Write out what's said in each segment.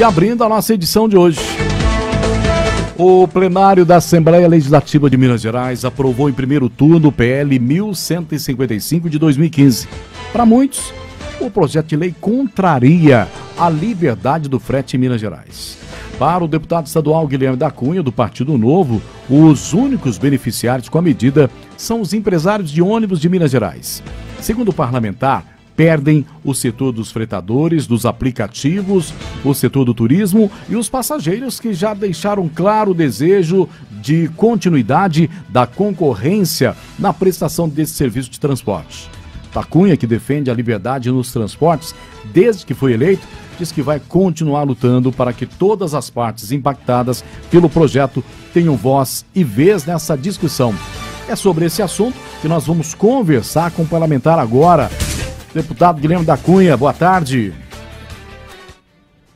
E abrindo a nossa edição de hoje, o plenário da Assembleia Legislativa de Minas Gerais aprovou em primeiro turno o PL 1155 de 2015. Para muitos, o projeto de lei contraria a liberdade do frete em Minas Gerais. Para o deputado estadual Guilherme da Cunha, do Partido Novo, os únicos beneficiários com a medida são os empresários de ônibus de Minas Gerais. Segundo o parlamentar, perdem o setor dos fretadores, dos aplicativos, o setor do turismo e os passageiros que já deixaram claro o desejo de continuidade da concorrência na prestação desse serviço de transporte. Da Cunha, que defende a liberdade nos transportes desde que foi eleito, diz que vai continuar lutando para que todas as partes impactadas pelo projeto tenham voz e vez nessa discussão. É sobre esse assunto que nós vamos conversar com o parlamentar agora. Deputado Guilherme da Cunha, boa tarde.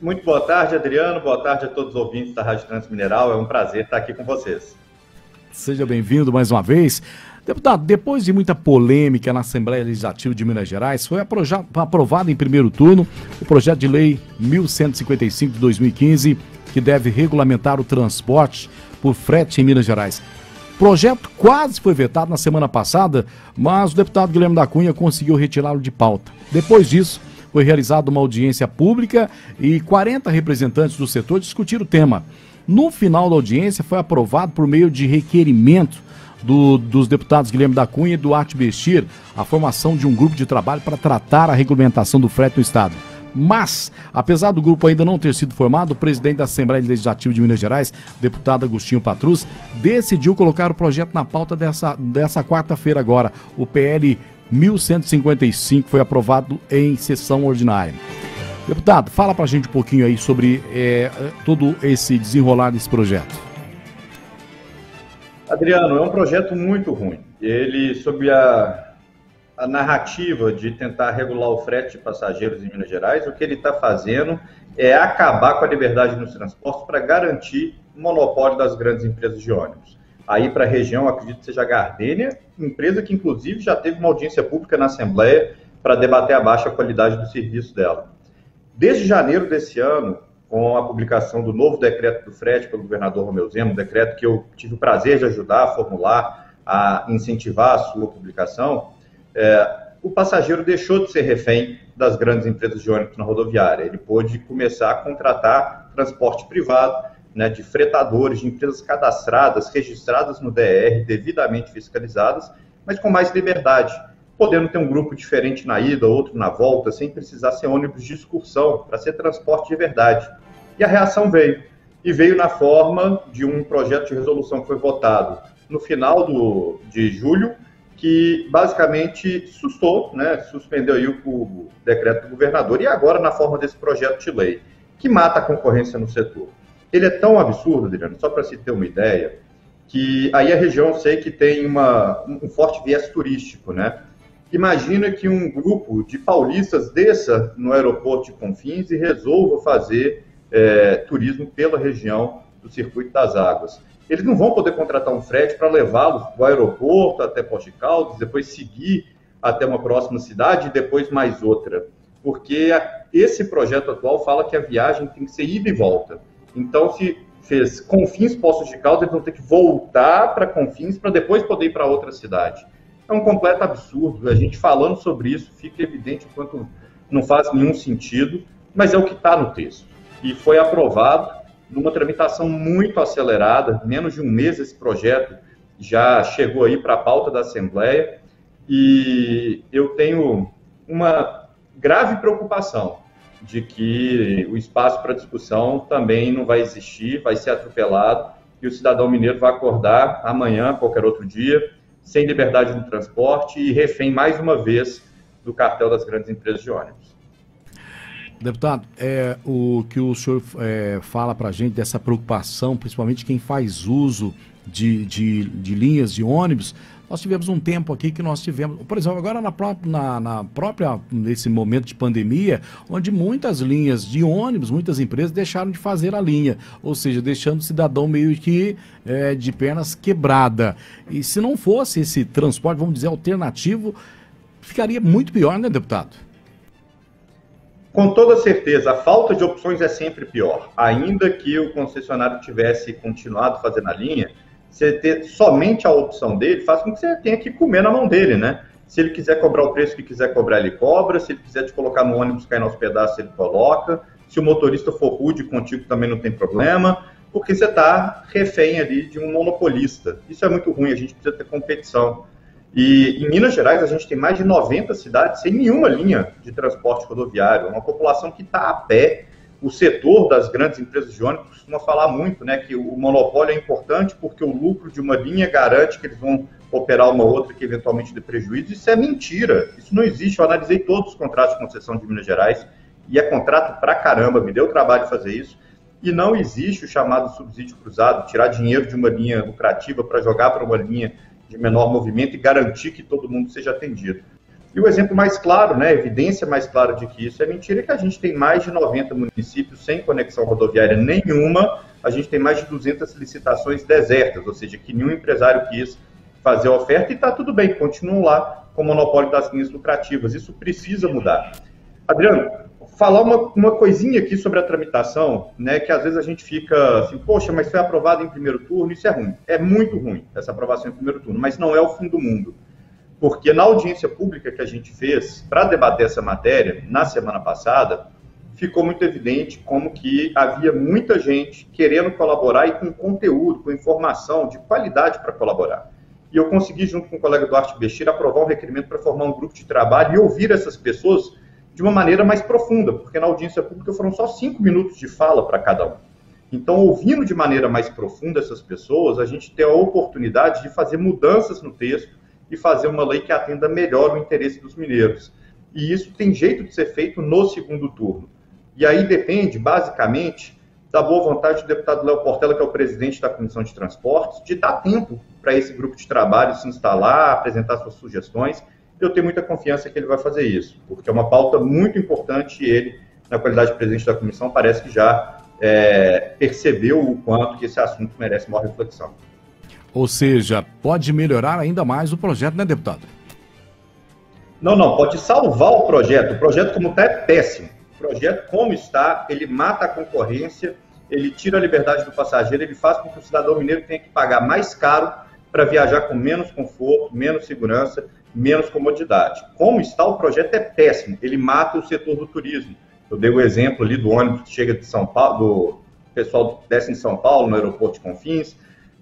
Muito boa tarde, Adriano. Boa tarde a todos os ouvintes da Rádio Transmineral. É um prazer estar aqui com vocês. Seja bem-vindo mais uma vez. Deputado, depois de muita polêmica na Assembleia Legislativa de Minas Gerais, foi aprovado em primeiro turno o projeto de lei 1155 de 2015, que deve regulamentar o transporte por frete em Minas Gerais. O projeto quase foi vetado na semana passada, mas o deputado Guilherme da Cunha conseguiu retirá-lo de pauta. Depois disso, foi realizada uma audiência pública e 40 representantes do setor discutiram o tema. No final da audiência, foi aprovado por meio de requerimento dos deputados Guilherme da Cunha e Duarte Bestir a formação de um grupo de trabalho para tratar a regulamentação do frete no Estado. Mas, apesar do grupo ainda não ter sido formado, o presidente da Assembleia Legislativa de Minas Gerais, deputado Agostinho Patrus, decidiu colocar o projeto na pauta dessa quarta-feira agora. O PL 1155 foi aprovado em sessão ordinária. Deputado, fala pra gente um pouquinho aí sobre todo esse desenrolar desse projeto. Adriano, é um projeto muito ruim. Ele, sob a narrativa de tentar regular o frete de passageiros em Minas Gerais, o que ele está fazendo é acabar com a liberdade nos transportes para garantir o monopólio das grandes empresas de ônibus. Aí para a região, acredito que seja a Gardênia, empresa que inclusive já teve uma audiência pública na Assembleia para debater a baixa qualidade do serviço dela. Desde janeiro desse ano, com a publicação do novo decreto do frete pelo governador Romeu Zema, um decreto que eu tive o prazer de ajudar a formular, a incentivar a sua publicação, o passageiro deixou de ser refém das grandes empresas de ônibus na rodoviária. Ele pôde começar a contratar transporte privado, né, de fretadores, de empresas cadastradas, registradas no DR, devidamente fiscalizadas, mas com mais liberdade, podendo ter um grupo diferente na ida, outro na volta, sem precisar ser ônibus de excursão, para ser transporte de verdade. E a reação veio. E veio na forma de um projeto de resolução que foi votado no final de julho, que basicamente suspendeu aí o decreto do governador, e agora na forma desse projeto de lei, que mata a concorrência no setor. Ele é tão absurdo, Adriano, só para se ter uma ideia, que aí a região, eu sei que tem um forte viés turístico, né? Imagina que um grupo de paulistas desça no aeroporto de Confins e resolva fazer turismo pela região do Circuito das Águas. Eles não vão poder contratar um frete para levá-los do aeroporto até Poços de Caldas, depois seguir até uma próxima cidade e depois mais outra. Porque esse projeto atual fala que a viagem tem que ser ida e volta. Então, se fez Confins, Poços de Caldas, eles vão ter que voltar para Confins para depois poder ir para outra cidade. É um completo absurdo. A gente falando sobre isso fica evidente o quanto não faz nenhum sentido, mas é o que está no texto. E foi aprovado numa tramitação muito acelerada, menos de um mês esse projeto já chegou aí para a pauta da Assembleia, e eu tenho uma grave preocupação de que o espaço para discussão também não vai existir, vai ser atropelado, e o cidadão mineiro vai acordar amanhã, qualquer outro dia, sem liberdade no transporte e refém mais uma vez do cartel das grandes empresas de ônibus. Deputado, o que o senhor fala para a gente dessa preocupação, principalmente quem faz uso de linhas de ônibus, nós tivemos um tempo aqui que nós tivemos, por exemplo, agora nesse momento de pandemia, onde muitas linhas de ônibus, muitas empresas deixaram de fazer a linha, ou seja, deixando o cidadão meio que de pernas quebrada. E se não fosse esse transporte, vamos dizer, alternativo, ficaria muito pior, né, deputado? Com toda certeza, a falta de opções é sempre pior. Ainda que o concessionário tivesse continuado fazendo a linha, você ter somente a opção dele faz com que você tenha que comer na mão dele, né? Se ele quiser cobrar o preço que quiser cobrar, ele cobra. Se ele quiser te colocar no ônibus, cair aos pedaços, ele coloca. Se o motorista for rude contigo, também não tem problema, porque você está refém ali de um monopolista. Isso é muito ruim, a gente precisa ter competição. E em Minas Gerais, a gente tem mais de 90 cidades sem nenhuma linha de transporte rodoviário. Uma população que está a pé. O setor das grandes empresas de ônibus costuma falar muito, né, que o monopólio é importante porque o lucro de uma linha garante que eles vão operar uma outra que eventualmente dê prejuízo. Isso é mentira, isso não existe. Eu analisei todos os contratos de concessão de Minas Gerais e é contrato pra caramba, me deu trabalho fazer isso. E não existe o chamado subsídio cruzado, tirar dinheiro de uma linha lucrativa para jogar para uma linha de menor movimento e garantir que todo mundo seja atendido. E o exemplo mais claro, né, a evidência mais clara de que isso é mentira é que a gente tem mais de 90 municípios sem conexão rodoviária nenhuma, a gente tem mais de 200 licitações desertas, ou seja, que nenhum empresário quis fazer a oferta e está tudo bem, continuam lá com o monopólio das linhas lucrativas. Isso precisa mudar. Adriano, falar uma coisinha aqui sobre a tramitação, né, que às vezes a gente fica assim, poxa, mas foi aprovado em primeiro turno, isso é ruim. É muito ruim, essa aprovação em primeiro turno, mas não é o fim do mundo. Porque na audiência pública que a gente fez para debater essa matéria, na semana passada, ficou muito evidente como que havia muita gente querendo colaborar e com conteúdo, com informação de qualidade para colaborar. E eu consegui, junto com o colega Duarte Bechir, aprovar um requerimento para formar um grupo de trabalho e ouvir essas pessoas de uma maneira mais profunda, porque na audiência pública foram só 5 minutos de fala para cada um. Então, ouvindo de maneira mais profunda essas pessoas, a gente tem a oportunidade de fazer mudanças no texto e fazer uma lei que atenda melhor o interesse dos mineiros. E isso tem jeito de ser feito no segundo turno. E aí depende, basicamente, da boa vontade do deputado Léo Portela, que é o presidente da Comissão de Transportes, de dar tempo para esse grupo de trabalho se instalar, apresentar suas sugestões. Eu tenho muita confiança que ele vai fazer isso, porque é uma pauta muito importante e ele, na qualidade de presidente da comissão, parece que já percebeu o quanto que esse assunto merece maior reflexão. Ou seja, pode melhorar ainda mais o projeto, né, deputado? Não, pode salvar o projeto. O projeto como está é péssimo. O projeto como está, ele mata a concorrência, ele tira a liberdade do passageiro, ele faz com que o cidadão mineiro tenha que pagar mais caro para viajar com menos conforto, menos segurança, menos comodidade. Como está, o projeto é péssimo. Ele mata o setor do turismo. Eu dei o exemplo ali do ônibus que chega de São Paulo, do pessoal que desce em São Paulo, no aeroporto de Confins,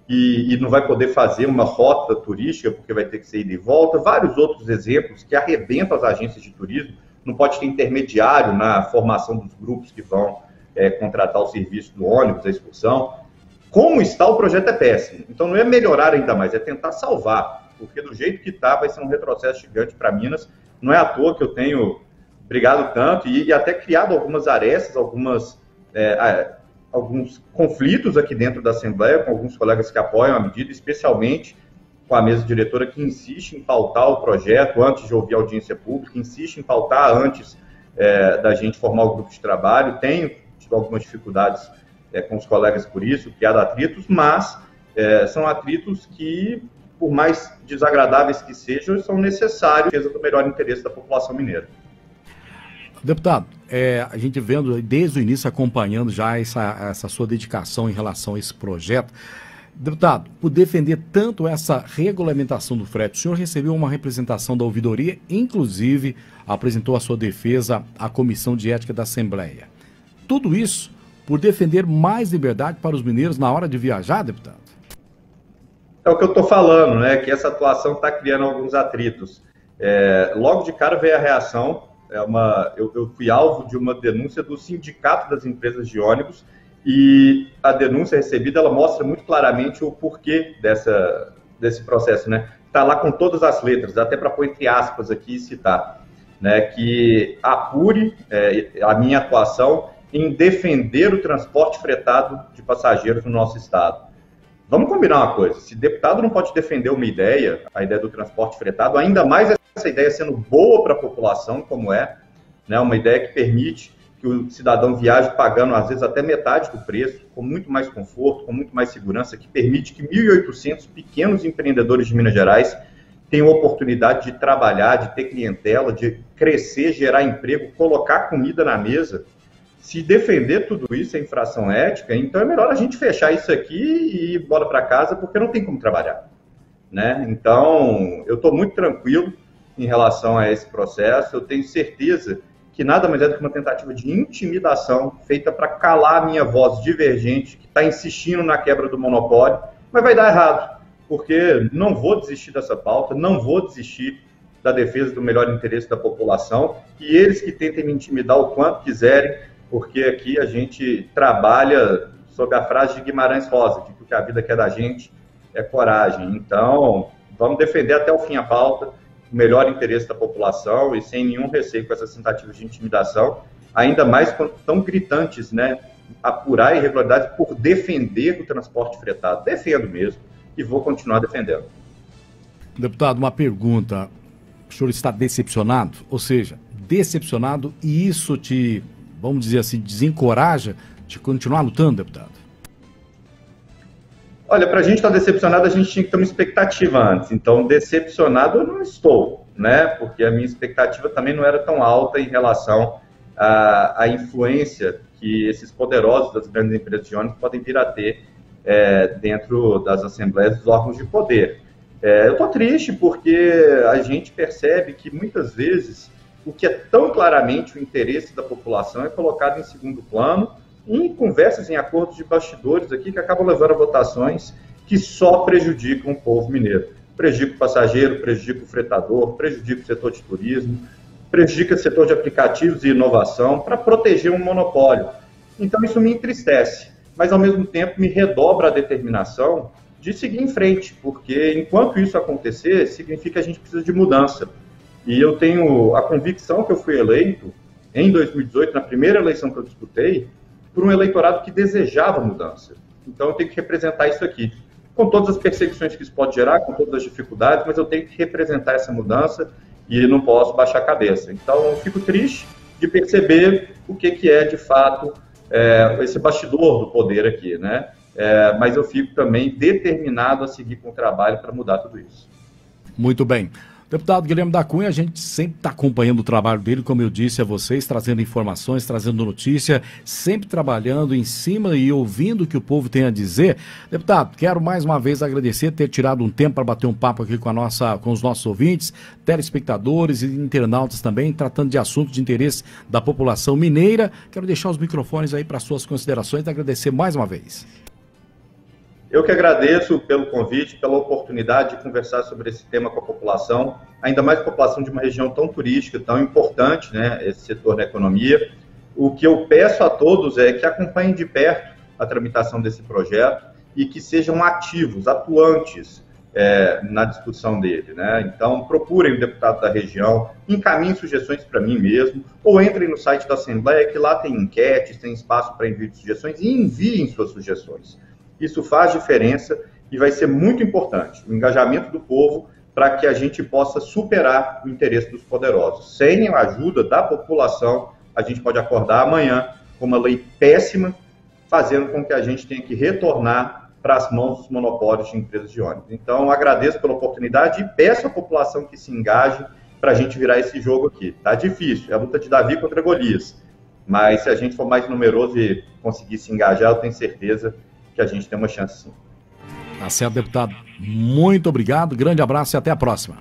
e não vai poder fazer uma rota turística, porque vai ter que ser ida e volta. Vários outros exemplos que arrebentam as agências de turismo. Não pode ter intermediário na formação dos grupos que vão contratar o serviço do ônibus, a excursão. Como está, o projeto é péssimo. Então não é melhorar ainda mais, é tentar salvar. Porque do jeito que está, vai ser um retrocesso gigante para Minas. Não é à toa que eu tenho brigado tanto e até criado algumas arestas, alguns conflitos aqui dentro da Assembleia, com alguns colegas que apoiam a medida, especialmente com a mesa diretora que insiste em pautar o projeto antes de ouvir a audiência pública, insiste em pautar antes da gente formar o grupo de trabalho. Tenho tido algumas dificuldades com os colegas por isso, criado atritos, mas são atritos que, por mais desagradáveis que sejam, são necessários para o melhor interesse da população mineira. Deputado, a gente vendo desde o início, acompanhando já essa sua dedicação em relação a esse projeto. Deputado, por defender tanto essa regulamentação do frete, o senhor recebeu uma representação da ouvidoria, inclusive apresentou a sua defesa à Comissão de Ética da Assembleia. Tudo isso por defender mais liberdade para os mineiros na hora de viajar, deputado? É o que eu estou falando, né? Que essa atuação está criando alguns atritos. Logo de cara veio a reação. Eu fui alvo de uma denúncia do Sindicato das Empresas de Ônibus e a denúncia recebida, ela mostra muito claramente o porquê desse processo, né? Está lá com todas as letras, até para pôr entre aspas aqui e citar, né? Que apure a minha atuação em defender o transporte fretado de passageiros no nosso estado. Vamos combinar uma coisa, se deputado não pode defender uma ideia, a ideia do transporte fretado, ainda mais essa ideia sendo boa para a população, como né, uma ideia que permite que o cidadão viaje pagando, às vezes, até metade do preço, com muito mais conforto, com muito mais segurança, que permite que 1.800 pequenos empreendedores de Minas Gerais tem oportunidade de trabalhar, de ter clientela, de crescer, gerar emprego, colocar comida na mesa. Se defender tudo isso é infração ética, então é melhor a gente fechar isso aqui e ir embora para casa, porque não tem como trabalhar, né? Então, eu estou muito tranquilo em relação a esse processo. Eu tenho certeza que nada mais é do que uma tentativa de intimidação feita para calar a minha voz divergente, que está insistindo na quebra do monopólio, mas vai dar errado, porque não vou desistir dessa pauta, não vou desistir da defesa do melhor interesse da população, e eles que tentem me intimidar o quanto quiserem, porque aqui a gente trabalha sob a frase de Guimarães Rosa, de que o que a vida quer da gente é coragem. Então, vamos defender até o fim a pauta, o melhor interesse da população e sem nenhum receio com essas tentativas de intimidação, ainda mais quando tão gritantes, né? Apurar irregularidades por defender o transporte fretado. Defendo mesmo e vou continuar defendendo. Deputado, uma pergunta. O senhor está decepcionado? Ou seja, decepcionado, e isso te, vamos dizer assim, desencoraja de continuar lutando, deputado? Olha, para a gente estar decepcionado, a gente tinha que ter uma expectativa antes. Então, decepcionado eu não estou, né? Porque a minha expectativa também não era tão alta em relação à influência que esses poderosos das grandes empresas de ônibus podem vir a ter dentro das assembleias dos órgãos de poder. Eu estou triste porque a gente percebe que muitas vezes o que é tão claramente o interesse da população é colocado em segundo plano, em conversas, em acordos de bastidores aqui, que acabam levando a votações que só prejudicam o povo mineiro. Prejudica o passageiro, prejudica o fretador, prejudica o setor de turismo, prejudica o setor de aplicativos e inovação para proteger um monopólio. Então isso me entristece, mas ao mesmo tempo me redobra a determinação de seguir em frente, porque enquanto isso acontecer, significa que a gente precisa de mudança. E eu tenho a convicção que eu fui eleito em 2018, na primeira eleição que eu disputei, por um eleitorado que desejava mudança. Então eu tenho que representar isso aqui, com todas as perseguições que isso pode gerar, com todas as dificuldades, mas eu tenho que representar essa mudança e não posso baixar a cabeça. Então eu fico triste de perceber o que é, de fato, esse bastidor do poder aqui, né? Mas eu fico também determinado a seguir com o trabalho para mudar tudo isso. Muito bem. Deputado Guilherme da Cunha, a gente sempre está acompanhando o trabalho dele, como eu disse a vocês, trazendo informações, trazendo notícia, sempre trabalhando em cima e ouvindo o que o povo tem a dizer. Deputado, quero mais uma vez agradecer ter tirado um tempo para bater um papo aqui com os nossos ouvintes, telespectadores e internautas também, tratando de assuntos de interesse da população mineira. Quero deixar os microfones aí para suas considerações e agradecer mais uma vez. Eu que agradeço pelo convite, pela oportunidade de conversar sobre esse tema com a população, ainda mais a população de uma região tão turística, tão importante, né, esse setor da economia. O que eu peço a todos é que acompanhem de perto a tramitação desse projeto e que sejam ativos, atuantes na discussão dele, né? Então, procurem o deputado da região, encaminhem sugestões para mim mesmo, ou entrem no site da Assembleia, que lá tem enquetes, tem espaço para envio de sugestões, e enviem suas sugestões. Isso faz diferença e vai ser muito importante, o engajamento do povo para que a gente possa superar o interesse dos poderosos. Sem a ajuda da população, a gente pode acordar amanhã com uma lei péssima, fazendo com que a gente tenha que retornar para as mãos dos monopólios de empresas de ônibus. Então, agradeço pela oportunidade e peço à população que se engaje para a gente virar esse jogo aqui. Tá difícil, é a luta de Davi contra Golias, mas se a gente for mais numeroso e conseguir se engajar, eu tenho certeza que a gente tem uma chance sim. Tá certo, deputado. Muito obrigado, grande abraço e até a próxima.